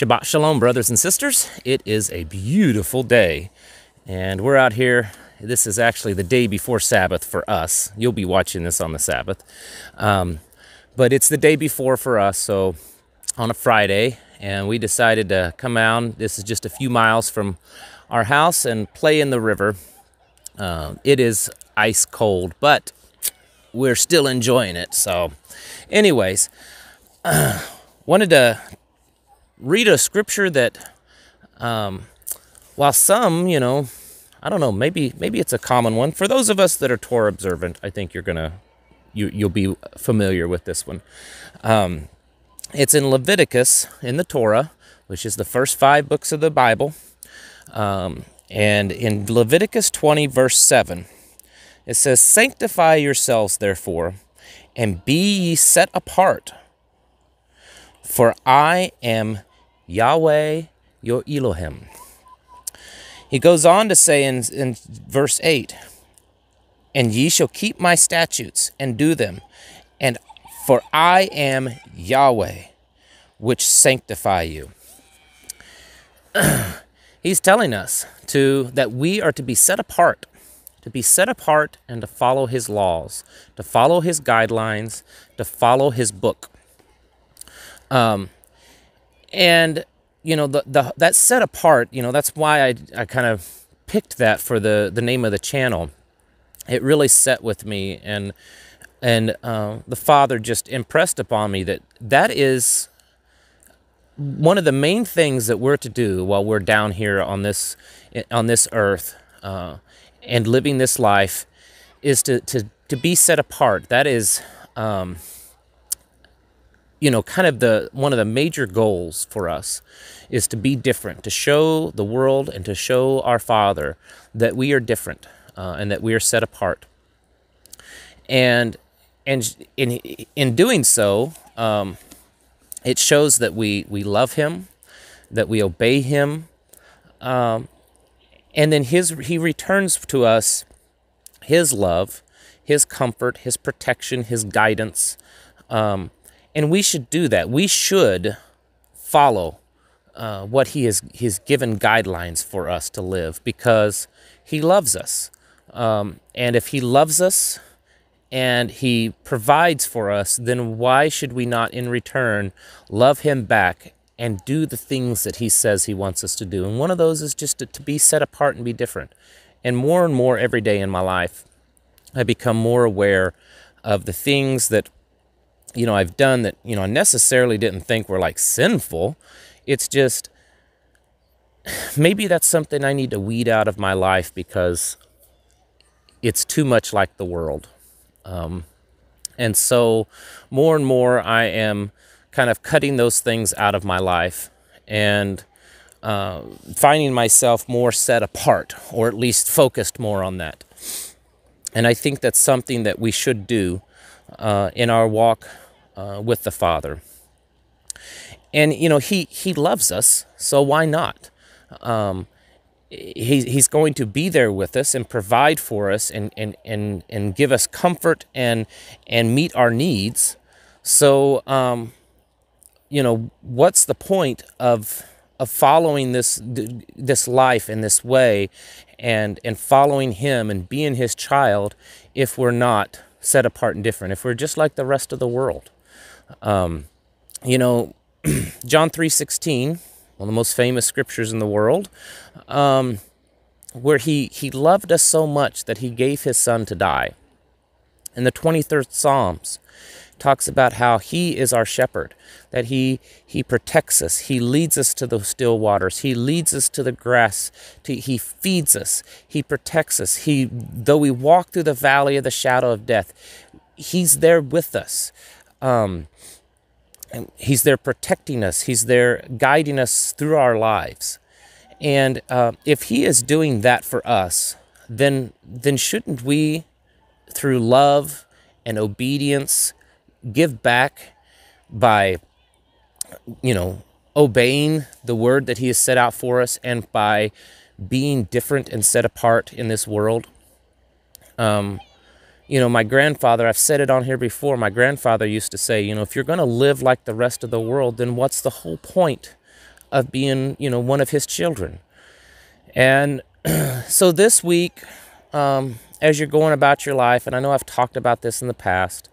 Shabbat Shalom, brothers and sisters. It is a beautiful day, and we're out here. This is actually the day before Sabbath for us. You'll be watching this on the Sabbath, but it's the day before for us, so on a Friday, and we decided to come out. This is just a few miles from our house and play in the river. It is ice cold, but we're still enjoying it. So anyways, wanted to read a scripture that, while some, I don't know, maybe it's a common one. For those of us that are Torah observant, I think you'll be familiar with this one. It's in Leviticus in the Torah, which is the first 5 books of the Bible. And in Leviticus 20, verse 7, it says, "Sanctify yourselves, therefore, and be ye set apart, for I am Yahweh your Elohim." He goes on to say in verse 8, "And ye shall keep my statutes and do them, and for I am Yahweh, which sanctify you." He's telling us that we are to be set apart, and to follow his laws, to follow his guidelines, to follow his book. And that set apart, that's why I kind of picked that for the name of the channel. It really set with me, and the Father just impressed upon me that is one of the main things that we're to do while we're down here on this earth and living this life, is to be set apart. That is kind of one of the major goals for us, is to be different, to show the world and to show our Father that we are different, and that we are set apart. And in doing so, it shows that we love him, that we obey him, and then he returns to us his love, his comfort, his protection, his guidance. And we should do that. We should follow what he's given guidelines for us to live, because he loves us. And if he loves us and he provides for us, then why should we not in return love him back and do the things that he says he wants us to do? And one of those is just to be set apart and be different. And more every day in my life, I become more aware of the things that I've done that, I necessarily didn't think were like sinful. It's just, maybe that's something I need to weed out of my life because it's too much like the world. And so more and more I am kind of cutting those things out of my life and finding myself more set apart, or at least focused more on that. And I think that's something that we should do in our walk with the Father. And he loves us, so why not? He's going to be there with us and provide for us and give us comfort and meet our needs. So what's the point of following this life in this way and following him and being his child if we're not set apart and different, if we're just like the rest of the world? John 3:16, one of the most famous scriptures in the world, where he loved us so much that he gave his son to die. In the 23rd Psalms, talks about how he is our shepherd, that he protects us, he leads us to the still waters, he leads us to the grass, he feeds us, he protects us. Though we walk through the valley of the shadow of death, he's there with us. And he's there protecting us. He's there guiding us through our lives. And if he is doing that for us, then shouldn't we, through love and obedience, give back by, obeying the word that he has set out for us, and by being different and set apart in this world? My grandfather, I've said it on here before, my grandfather used to say, if you're going to live like the rest of the world, then what's the whole point of being, one of his children. And so this week, as you're going about your life, and I know I've talked about this in the past,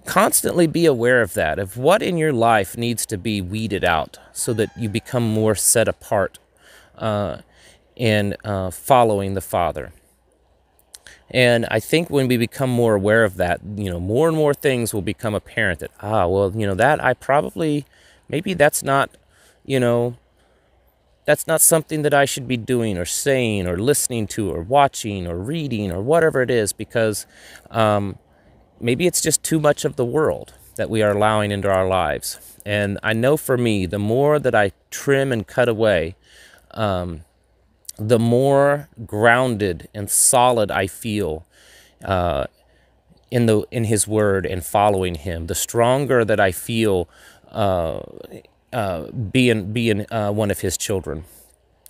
constantly be aware of that, of what in your life needs to be weeded out so that you become more set apart in following the Father. And I think when we become more aware of that, more and more things will become apparent that, that I probably, maybe that's not, that's not something that I should be doing or saying or listening to or watching or reading or whatever it is, because maybe it's just too much of the world that we are allowing into our lives. And I know for me, the more that I trim and cut away, the more grounded and solid I feel in His Word and following Him. The stronger that I feel being one of His children.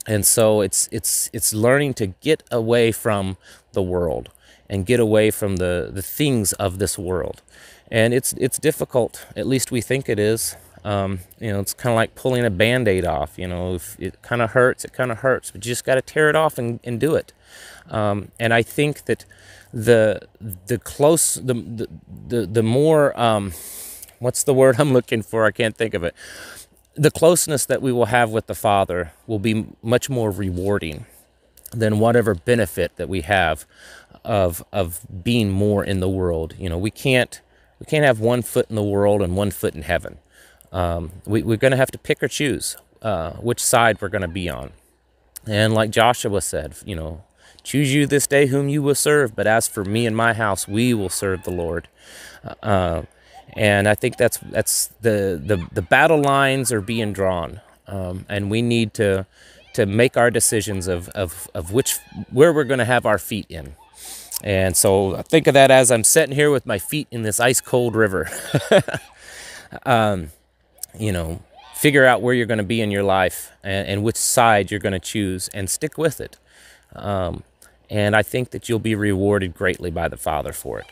And so it's learning to get away from the world and get away from the things of this world. And it's difficult. At least we think it is. It's kind of like pulling a Band-Aid off. If it kind of hurts, it kind of hurts, but you just got to tear it off and do it. And I think that the more what's the word I'm looking for? I can't think of it. The closeness that we will have with the Father will be much more rewarding than whatever benefit that we have of being more in the world. We can't have one foot in the world and one foot in heaven. We're going to have to pick or choose which side we're going to be on. And like Joshua said, choose you this day whom you will serve, but as for me and my house, we will serve the Lord. And I think that's the battle lines are being drawn, and we need to make our decisions of where we're going to have our feet in. And so I think of that as I'm sitting here with my feet in this ice cold river. Figure out where you're going to be in your life and which side you're going to choose, and stick with it. And I think that you'll be rewarded greatly by the Father for it.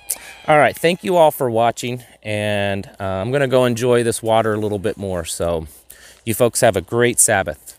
All right, thank you all for watching, and I'm going to go enjoy this water a little bit more. So you folks have a great Sabbath.